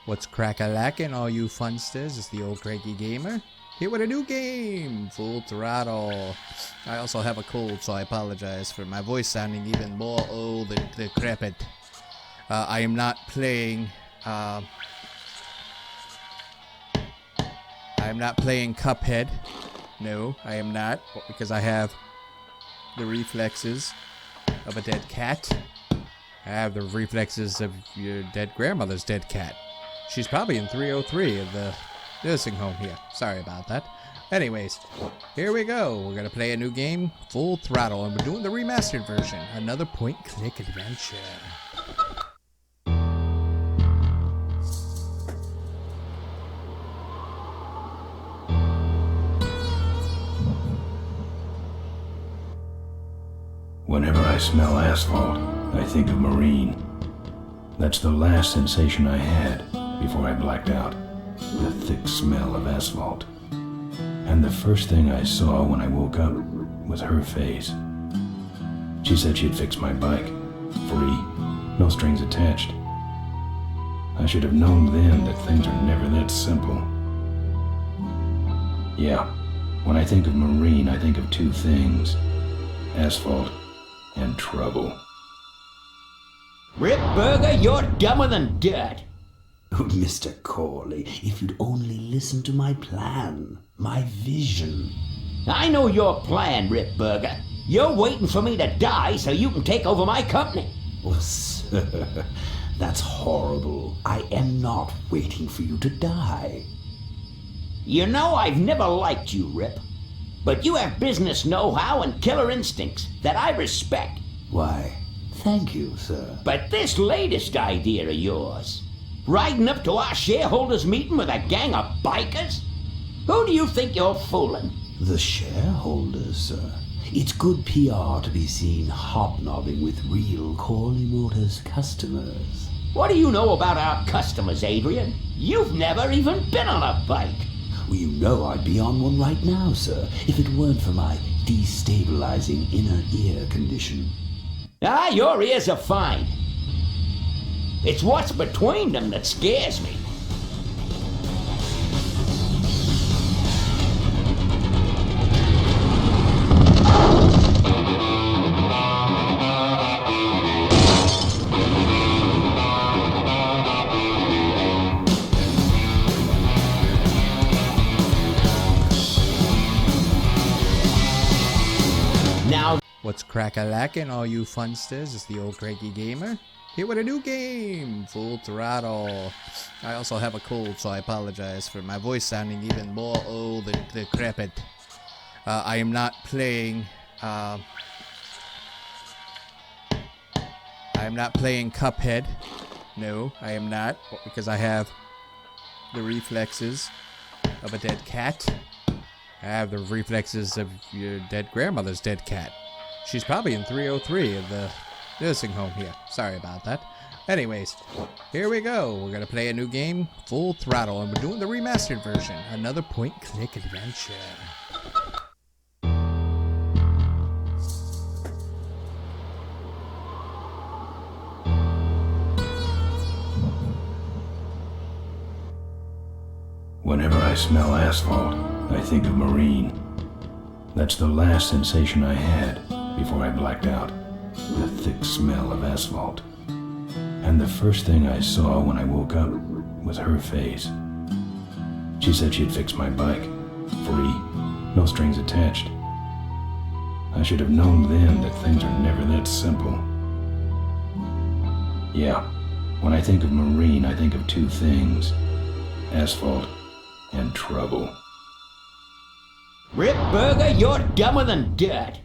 What's crack-a-lackin', all you funsters? It's the old Cranky gamer here with a new game, Full Throttle. I also have a cold, so I apologize for my voice sounding even more old and decrepit. I am not playing. I am not playing Cuphead. No, I am not, because I have the reflexes of a dead cat. I have the reflexes of your dead grandmother's dead cat. She's probably in 303 of the nursing home here. Sorry about that. Anyways, here we go. We're going to play a new game, Full Throttle, and we're doing the remastered version. Another point-click adventure. Whenever I smell asphalt, I think of Marine. That's the last sensation I had before I blacked out. The thick smell of asphalt. And the first thing I saw when I woke up was her face. She said she'd fix my bike. Free. No strings attached. I should have known then that things are never that simple. Yeah, when I think of Marine, I think of two things. Asphalt and trouble. Rip Burger, you're dumber than dirt. Oh, Mr. Corley, if you'd only listen to my plan, my vision. I know your plan, Rip Burger. You're waiting for me to die so you can take over my company. Oh, sir, that's horrible. I am not waiting for you to die. You know I've never liked you, Rip. But you have business know-how and killer instincts that I respect. Why, thank you, sir. But this latest idea of yours, riding up to our shareholders' meeting with a gang of bikers? Who do you think you're fooling? The shareholders, sir. It's good PR to be seen hobnobbing with real Corley Motors customers. What do you know about our customers, Adrian? You've never even been on a bike. Well, you know I'd be on one right now, sir, if it weren't for my destabilizing inner ear condition. Ah, your ears are fine. It's what's between them that scares me. Now, What's crack-a-lackin', all you funsters? It's the old Cranky gamer here with a new game, Full Throttle. I also have a cold, so I apologize for my voice sounding even more old and decrepit. I am not playing. I am not playing Cuphead. No, I am not, because I have the reflexes of a dead cat. I have the reflexes of your dead grandmother's dead cat. She's probably in 303 of the nursing home here. Sorry about that. Anyways, here we go. We're going to play a new game, Full Throttle, and we're doing the remastered version. Another point-click adventure. Whenever I smell asphalt, I think of Marine. That's the last sensation I had before I blacked out. The thick smell of asphalt. And the first thing I saw when I woke up was her face. She said she'd fix my bike. Free. No strings attached. I should have known then that things are never that simple. Yeah, when I think of Marine, I think of two things. Asphalt and trouble. Rip Burger, you're dumber than dirt.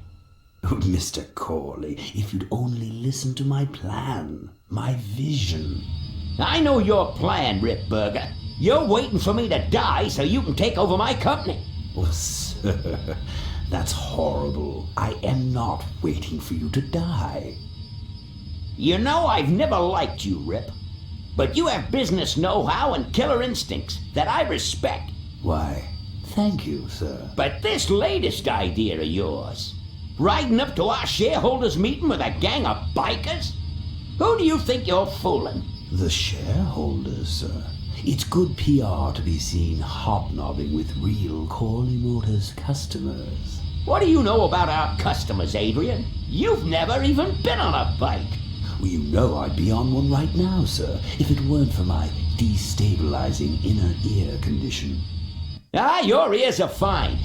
Oh, Mr. Corley, if you'd only listen to my plan, my vision. I know your plan, Rip Burger. You're waiting for me to die so you can take over my company. Oh, sir, that's horrible. I am not waiting for you to die. You know I've never liked you, Rip. But you have business know-how and killer instincts that I respect. Why, thank you, sir. But this latest idea of yours, riding up to our shareholders' meeting with a gang of bikers? Who do you think you're fooling? The shareholders, sir. It's good PR to be seen hobnobbing with real Corley Motors customers. What do you know about our customers, Adrian? You've never even been on a bike. Well, you know I'd be on one right now, sir, if it weren't for my destabilizing inner ear condition. Ah, your ears are fine.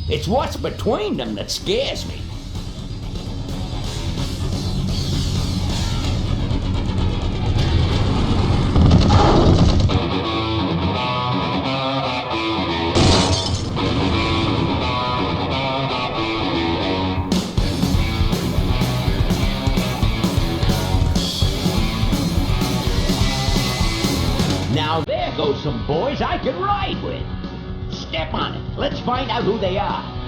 It's what's between them that scares me. Now there goes some boys I can ride with. Step on it. Let's find out who they are.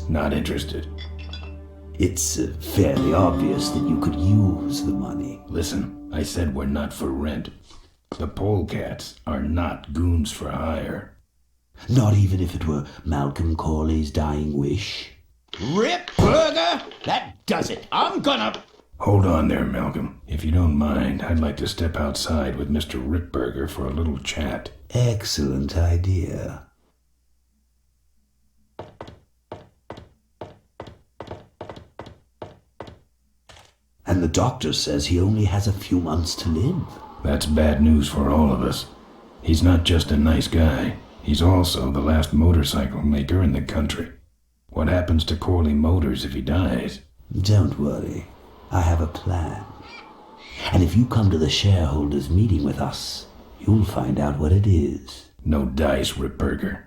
Not interested. It's fairly obvious that you could use the money. Listen, I said we're not for rent. The polecats are not goons for hire. Not even if it were Malcolm Corley's dying wish. Rip Burger? That does it. I'm gonna... Hold on there, Malcolm. If you don't mind, I'd like to step outside with Mr. Ripburger for a little chat. Excellent idea. And the doctor says he only has a few months to live. That's bad news for all of us. He's not just a nice guy. He's also the last motorcycle maker in the country. What happens to Corley Motors if he dies? Don't worry. I have a plan. And if you come to the shareholders' meeting with us, you'll find out what it is. No dice, Ripburger.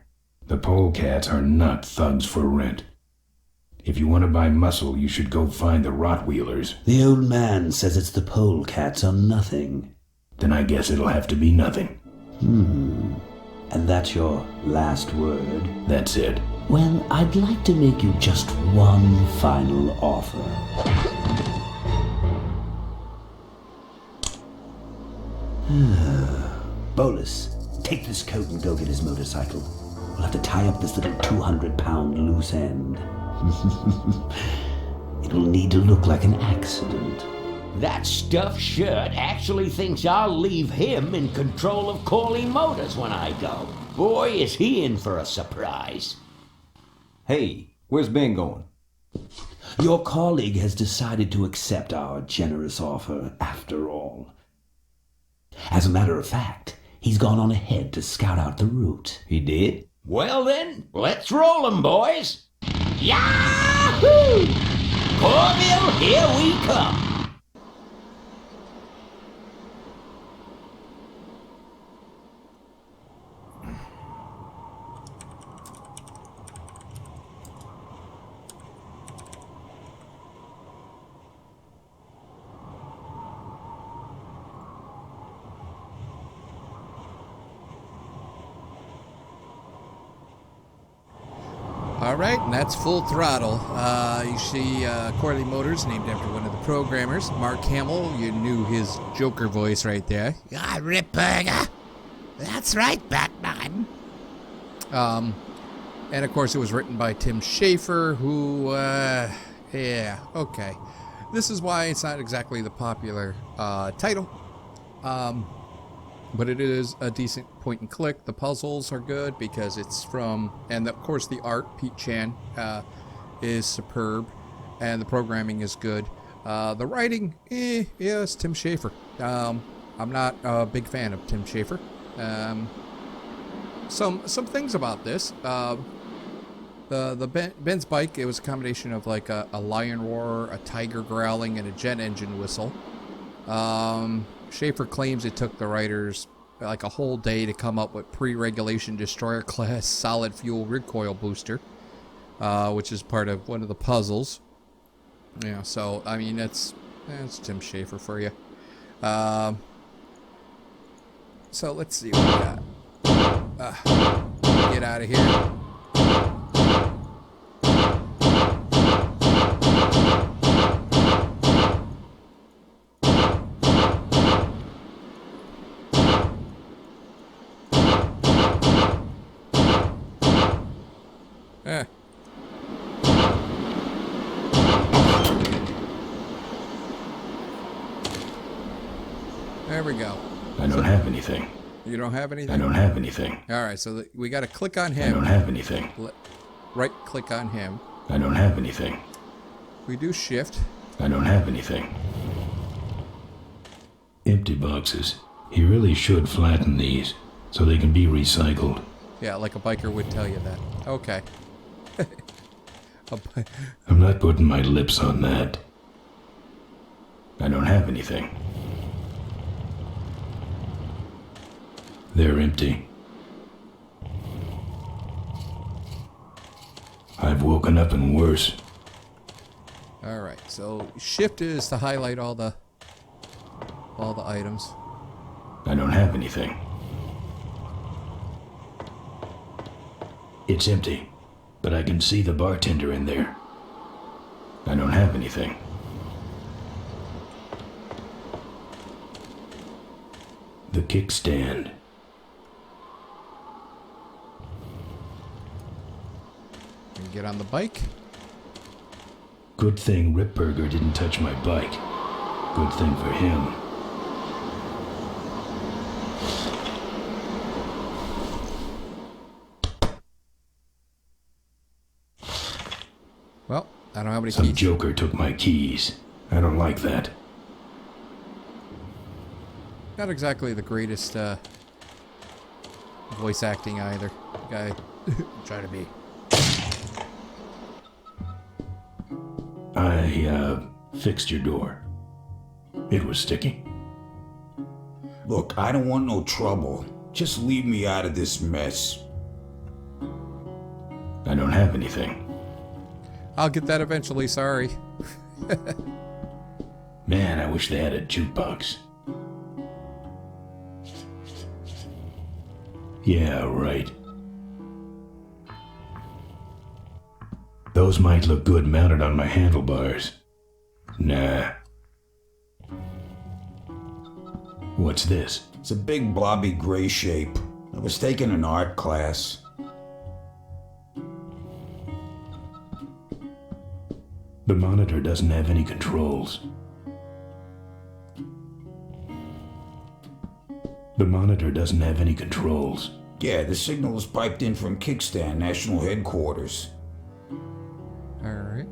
The polecats are not thugs for rent. If you want to buy muscle, you should go find the Rottweilers. The old man says it's the polecats or nothing. Then I guess it'll have to be nothing. And that's your last word? That's it. Well, I'd like to make you just one final offer. Bolus, take this coat and go get his motorcycle. We'll have to tie up this little 200-pound loose end. It'll need to look like an accident. That stuffed shirt actually thinks I'll leave him in control of Corley Motors when I go. Boy, is he in for a surprise. Hey, where's Ben going? Your colleague has decided to accept our generous offer after all. As a matter of fact, he's gone on ahead to scout out the route. He did? Well then, let's roll 'em, boys. Yahoo! Corville, here we come. All right, and that's Full Throttle. You see Corley Motors, named after one of the programmers. Mark Hamill, you knew his Joker voice right there. Ah, Ripburger. That's right, Batman. And of course, it was written by Tim Schafer, who, yeah, okay. This is why it's not exactly the popular title. But it is a decent point and click. The puzzles are good because it's from, and of course the art, Pete Chan, is superb, and the programming is good. The writing, yeah, it's Tim Schafer. I'm not a big fan of Tim Schafer. Some things about this. The Ben's bike, it was a combination of like a lion roar, a tiger growling, and a jet engine whistle. Schafer claims it took the writers like a whole day to come up with pre-regulation destroyer class solid fuel recoil booster, which is part of one of the puzzles. Yeah, so I mean that's Tim Schafer for you. So let's see what we got. Get out of here. There we go. I don't have anything. You don't have anything? I don't have anything. All right, so we got to click on I him. don't have anything. Right click on him. I don't have anything. We do shift. I don't have anything. Empty boxes. He really should flatten these so they can be recycled. Yeah, like a biker would tell you that. Okay. I'm not putting my lips on that. I don't have anything. They're empty. I've woken up and worse. All right, so shift is to highlight all the items. I don't have anything. It's empty, but I can see the bartender in there. I don't have anything. The kickstand. And get on the bike. Good thing Ripburger didn't touch my bike. Good thing for him. Well, I don't have any Some keys. joker took my keys. I don't like that. Not exactly the greatest voice acting either. Guy trying to be. I fixed your door. It was sticky. Look, I don't want no trouble. Just leave me out of this mess. I don't have anything. I'll get that eventually, sorry. Man, I wish they had a jukebox. Yeah, right. Those might look good mounted on my handlebars. Nah. What's this? It's a big blobby gray shape. I was taking an art class. The monitor doesn't have any controls. The monitor doesn't have any controls. Yeah, the signal is piped in from Kickstand National Headquarters. Alright.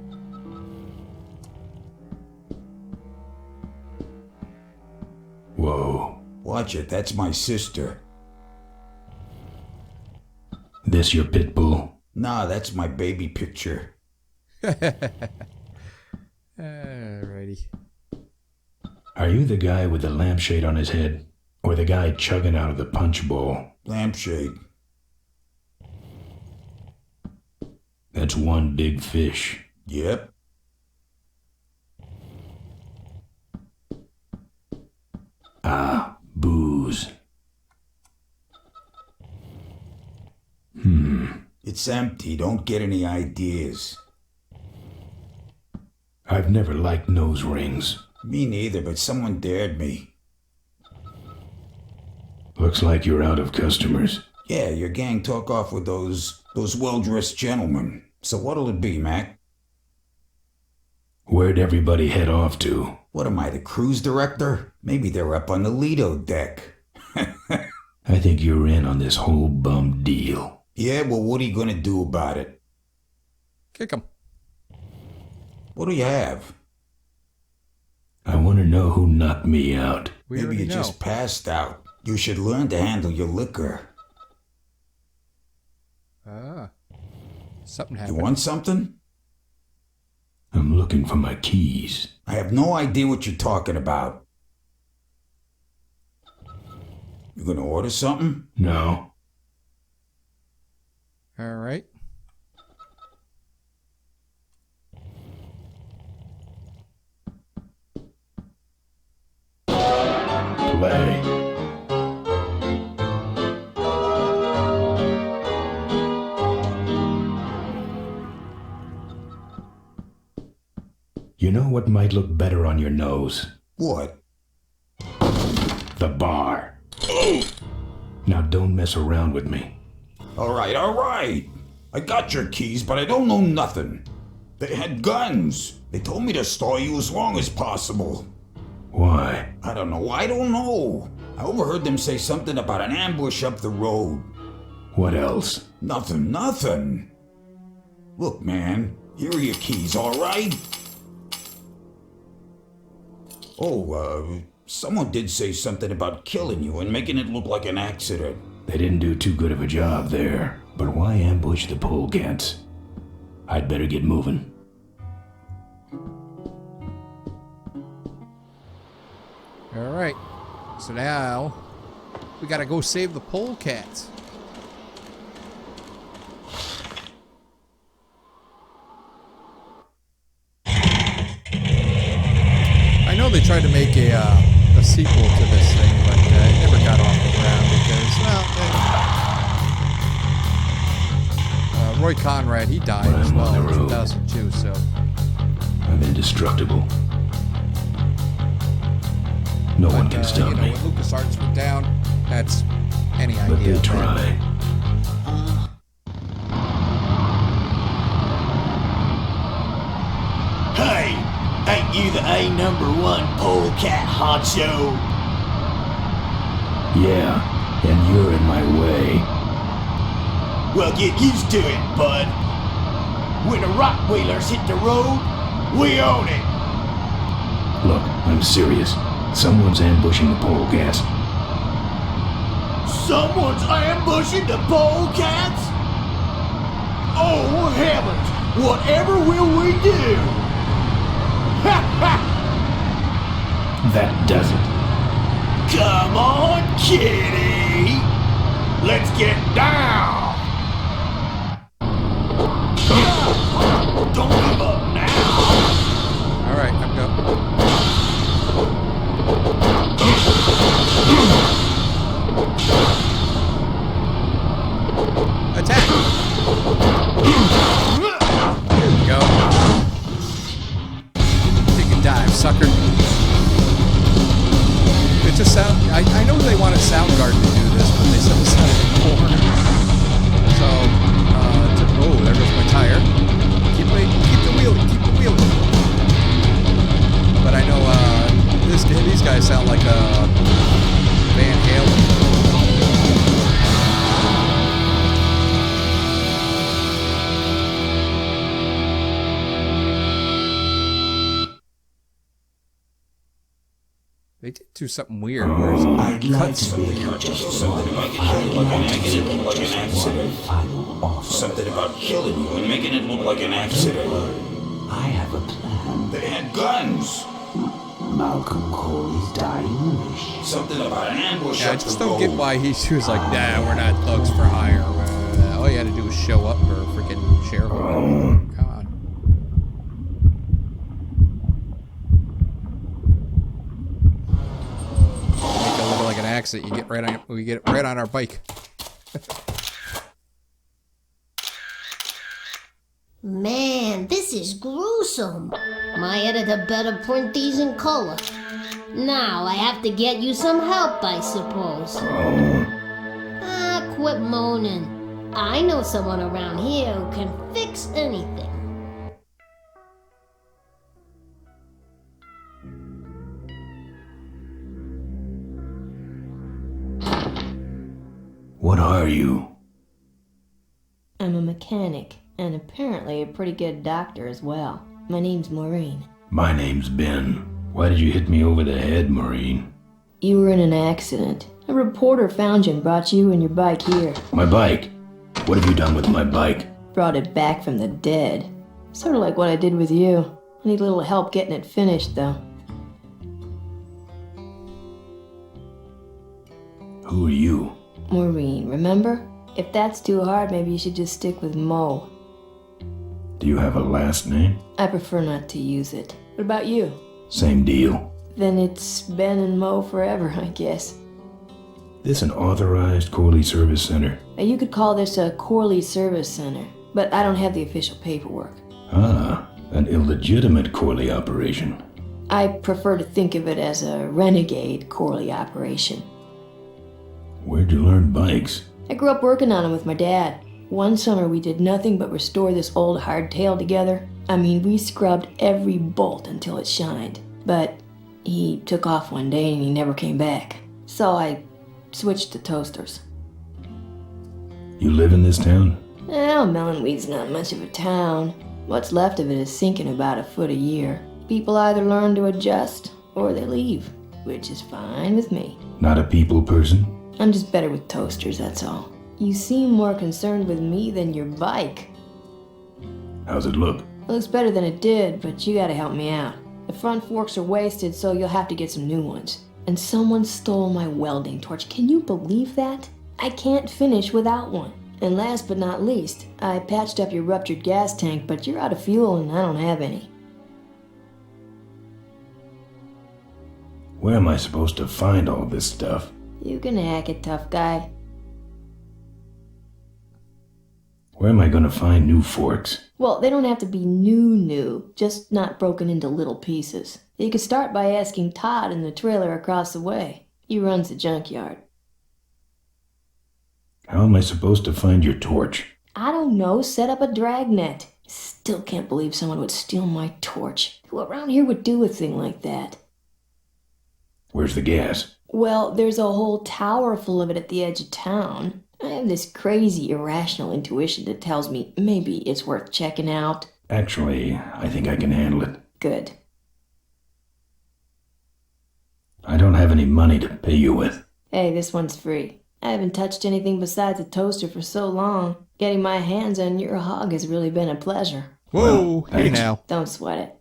Whoa. Watch it, that's my sister. This your pit bull? Nah, that's my baby picture. Alrighty. Are you the guy with the lampshade on his head? Or the guy chugging out of the punch bowl? Lampshade. That's one big fish. Yep. Ah, booze. It's empty, don't get any ideas. I've never liked nose rings. Me neither, but someone dared me. Looks like you're out of customers. Yeah, your gang took off with those well-dressed gentlemen. So what'll it be, Mac? Where'd everybody head off to? What am I, the cruise director? Maybe they're up on the Lido deck. I think you're in on this whole bum deal. Yeah, well, what are you gonna do about it? Kick him. What do you have? I want to know who knocked me out. We Maybe already you know. just passed out. You should learn to handle your liquor. Ah. Something You happened. want something? I'm looking for my keys. I have no idea what you're talking about. You gonna order something? No. All right. Play. You know what might look better on your nose? What? The bar. Now don't mess around with me. All right. I got your keys, but I don't know nothing. They had guns. They told me to stall you as long as possible. Why? I don't know. I overheard them say something about an ambush up the road. What else? Nothing. Look, man, here are your keys, all right? Oh, someone did say something about killing you and making it look like an accident. They didn't do too good of a job there. But why ambush the polecats? I'd better get moving. All right. So now we gotta go save the polecats. I know they tried to make a sequel to this thing, but it never got off the ground because, well, Roy Conrad, he died as well in 2002, so. I'm indestructible. No one can stop me. When LucasArts went down, that's any But idea. they try. Hey, ain't you the A#1 polecat honcho? Yeah, and you're in my way. Well, get used to it, bud. When the rock wheelers hit the road, we own it. Look, I'm serious. Someone's ambushing the polecats. Someone's ambushing the polecats? Oh, heavens! Whatever will we do? Ha ha! That does it. Come on, kitty! Let's get down! Don't give up now! Alright, I'm go. Attack! There we go. Take a dive, sucker. It just sound. I know they wanted Soundgarden to do this, but they said it sounded poor. So, oh, there goes my tire. Keep the wheeling, keep the wheeling. But I know these guys sound like Van Halen. They did do something weird. I'd like to be Something about making it look like an accident. Something about killing you and making it look like an accident. I have a plan. They had guns. Malcolm Corey's dying wish. Something about an ambush Yeah, I up the just don't get road. why he was like, nah, we're not thugs for hire. All you had to do was show up for a freaking shareholder. Come on. Make it look like an accident. We get right on our bike. Man, this is gruesome. My editor better print these in color. Now I have to get you some help, I suppose. Ah, quit moaning. I know someone around here who can fix anything. What are you? I'm a mechanic, and apparently a pretty good doctor as well. My name's Maureen. My name's Ben. Why did you hit me over the head, Marine? You were in an accident. A reporter found you and brought you and your bike here. My bike? What have you done with my bike? Brought it back from the dead. Sort of like what I did with you. I need a little help getting it finished, though. Who are you? Maureen, remember? If that's too hard, maybe you should just stick with Mo. Do you have a last name? I prefer not to use it. What about you? Same deal. Then it's Ben and Mo forever, I guess. This an authorized Corley Service Center? You could call this a Corley Service Center, but I don't have the official paperwork. Ah, an illegitimate Corley operation. I prefer to think of it as a renegade Corley operation. Where'd you learn bikes? I grew up working on them with my dad. One summer we did nothing but restore this old hardtail together. I mean, we scrubbed every bolt until it shined. But he took off one day and he never came back. So I switched to toasters. You live in this town? Well, Melonweed's not much of a town. What's left of it is sinking about a foot a year. People either learn to adjust or they leave, which is fine with me. Not a people person? I'm just better with toasters, that's all. You seem more concerned with me than your bike. How's it look? It looks better than it did, but you gotta help me out. The front forks are wasted, so you'll have to get some new ones. And someone stole my welding torch. Can you believe that? I can't finish without one. And last but not least, I patched up your ruptured gas tank, but you're out of fuel and I don't have any. Where am I supposed to find all this stuff? You can hack it, tough guy. Where am I gonna find new forks? Well, they don't have to be new, just not broken into little pieces. You could start by asking Todd in the trailer across the way. He runs the junkyard. How am I supposed to find your torch? I don't know, set up a dragnet. Still can't believe someone would steal my torch. Who around here would do a thing like that? Where's the gas? Well, there's a whole tower full of it at the edge of town. I have this crazy, irrational intuition that tells me maybe it's worth checking out. Actually, I think I can handle it. Good. I don't have any money to pay you with. Hey, this one's free. I haven't touched anything besides a toaster for so long. Getting my hands on your hog has really been a pleasure. Whoa, Well, hey now. Don't sweat it.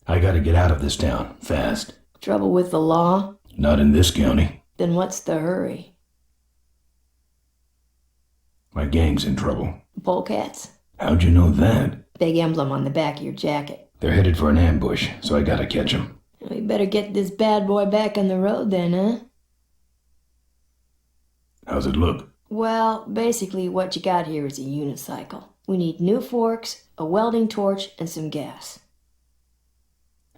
I gotta get out of this town, fast. Trouble with the law? Not in this county. Then what's the hurry? My gang's in trouble. Polecats? How'd you know that? Big emblem on the back of your jacket. They're headed for an ambush, so I gotta catch 'em. We better get this bad boy back on the road then, huh? How's it look? Well, basically what you got here is a unicycle. We need new forks, a welding torch, and some gas.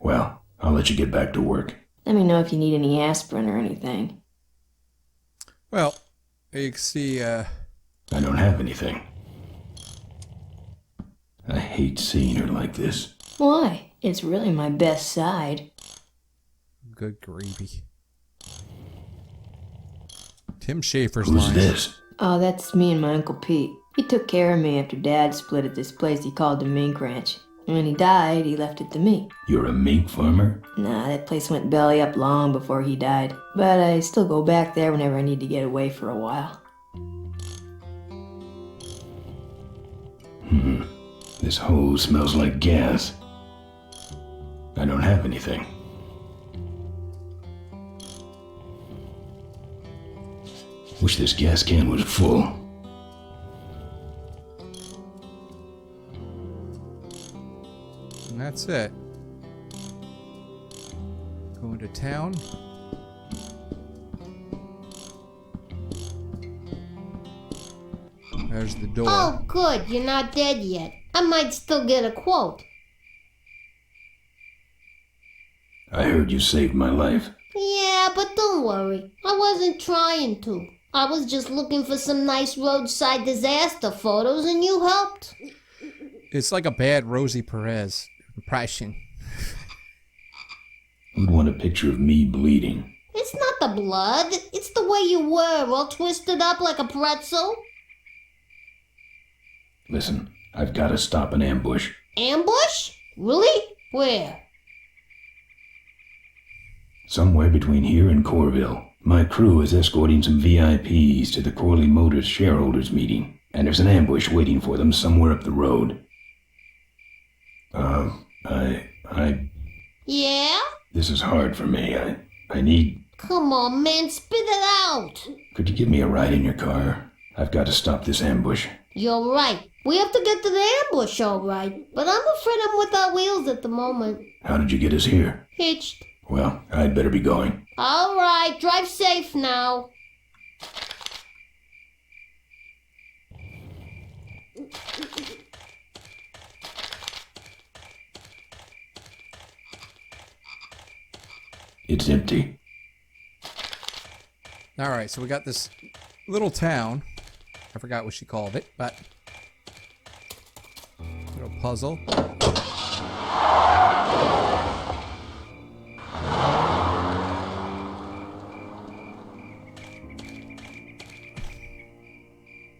Well, I'll let you get back to work. Let me know if you need any aspirin or anything. Well, you can see, I don't have anything. I hate seeing her like this. Why? It's really my best side. good gravy. Tim Schafer's Who's lines. this? Oh, that's me and my Uncle Pete. He took care of me after Dad split at this place he called the Mink Ranch. And when he died, he left it to me. You're a mink farmer? Nah, that place went belly up long before he died. But I still go back there whenever I need to get away for a while. This hose smells like gas. I don't have anything. Wish this gas can was full. And that's it. Going to town. There's the door. Oh, good. You're not dead yet. I might still get a quote. I heard you saved my life. Yeah, but don't worry. I wasn't trying to. I was just looking for some nice roadside disaster photos and you helped. It's like a bad Rosie Perez impression. Who'd want a picture of me bleeding? It's not the blood. It's the way you were, all twisted up like a pretzel. Listen, I've got to stop an ambush. Ambush? Really? Where? Somewhere between here and Corville. My crew is escorting some VIPs to the Corley Motors shareholders meeting, and there's an ambush waiting for them somewhere up the road. Yeah? This is hard for me. I need... Come on, man, spit it out! Could you give me a ride in your car? I've got to stop this ambush. You're right. We have to get to the ambush, all right. But I'm afraid I'm without wheels at the moment. How did you get us here? Hitched. Well, I'd better be going. All right, drive safe now. It's empty. All right, so we got this little town. I forgot what she called it, but little puzzle.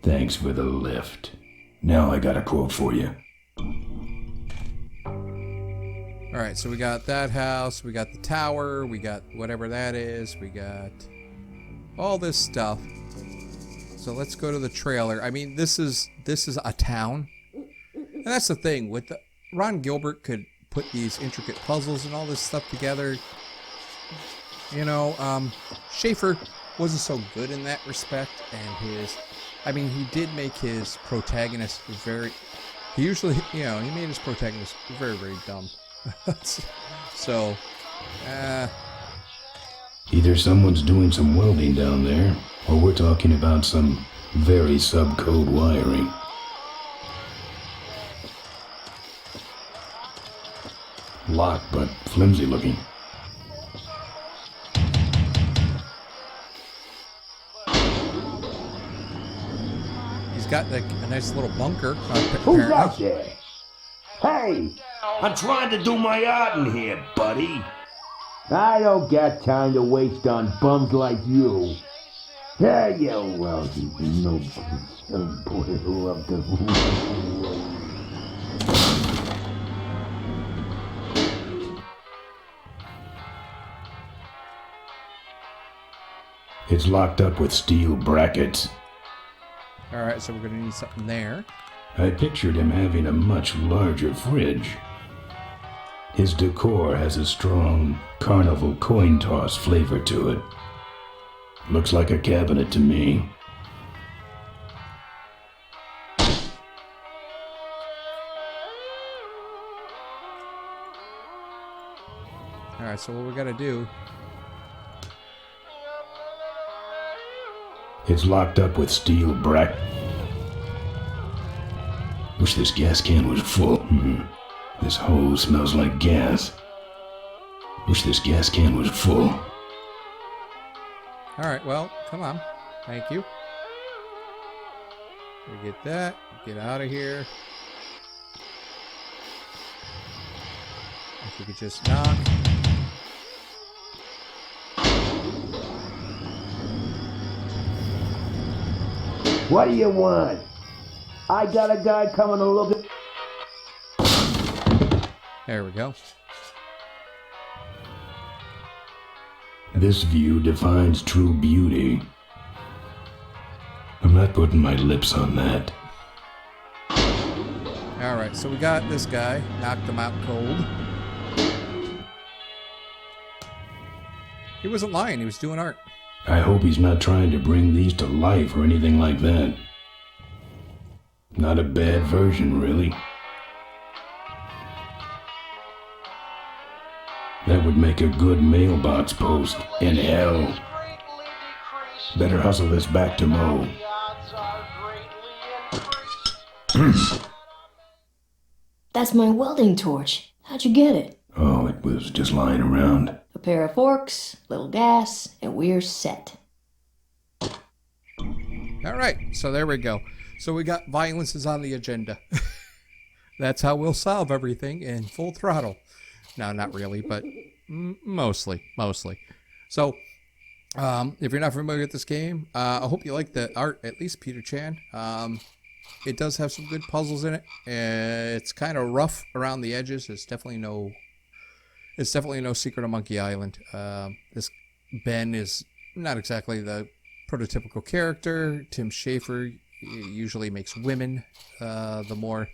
Thanks for the lift. Now I got a quote for you. All right, so we got that house, we got the tower, we got whatever that is, we got all this stuff. So let's go to the trailer. I mean, this is a town, and that's the thing with Ron Gilbert could put these intricate puzzles and all this stuff together. You know, Schaefer wasn't so good in that respect, and he did make his protagonist very. He usually, he made his protagonist very, very dumb. So, either someone's doing some welding down there, or we're talking about some very subcode wiring. Locked, but flimsy looking. He's got a nice little bunker. Who's out there? Hey, I'm trying to do my art in here, buddy. I don't got time to waste on bums like you. Yeah, well, no boy who loved the It's locked up with steel brackets. Alright, so we're gonna need something there. I pictured him having a much larger fridge. His decor has a strong carnival coin toss flavor to it. Looks like a cabinet to me. Alright, so what we gotta do... It's locked up with steel brack. Wish this gas can was full. This hose smells like gas. Wish this gas can was full. Alright, well, come on. Thank you. We get that. Get out of here. If we could just knock. What do you want? I got a guy coming to look at... There we go. This view defines true beauty. I'm not putting my lips on that. Alright, so we got this guy. Knocked him out cold. He wasn't lying, he was doing art. I hope he's not trying to bring these to life or anything like that. Not a bad version, really. That would make a good mailbox post in hell. Better hustle this back to Mo. That's my welding torch. How'd you get it? Oh, it was just lying around. A pair of forks, little gas, and we're set. Alright, so there we go. So we got violence is on the agenda. That's how we'll solve everything in Full Throttle. No, not really, but mostly. So, if you're not familiar with this game, I hope you like the art, at least Peter Chan. It does have some good puzzles in it. It's kind of rough around the edges. There's definitely no... It's definitely no secret on Monkey Island. This Ben is not exactly the prototypical character. Tim Schafer usually makes women the more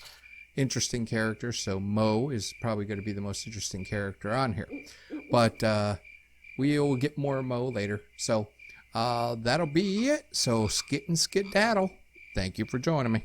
interesting characters, so Mo is probably going to be the most interesting character on here. But we'll get more Mo later. So that'll be it. So skit and skedaddle. Thank you for joining me.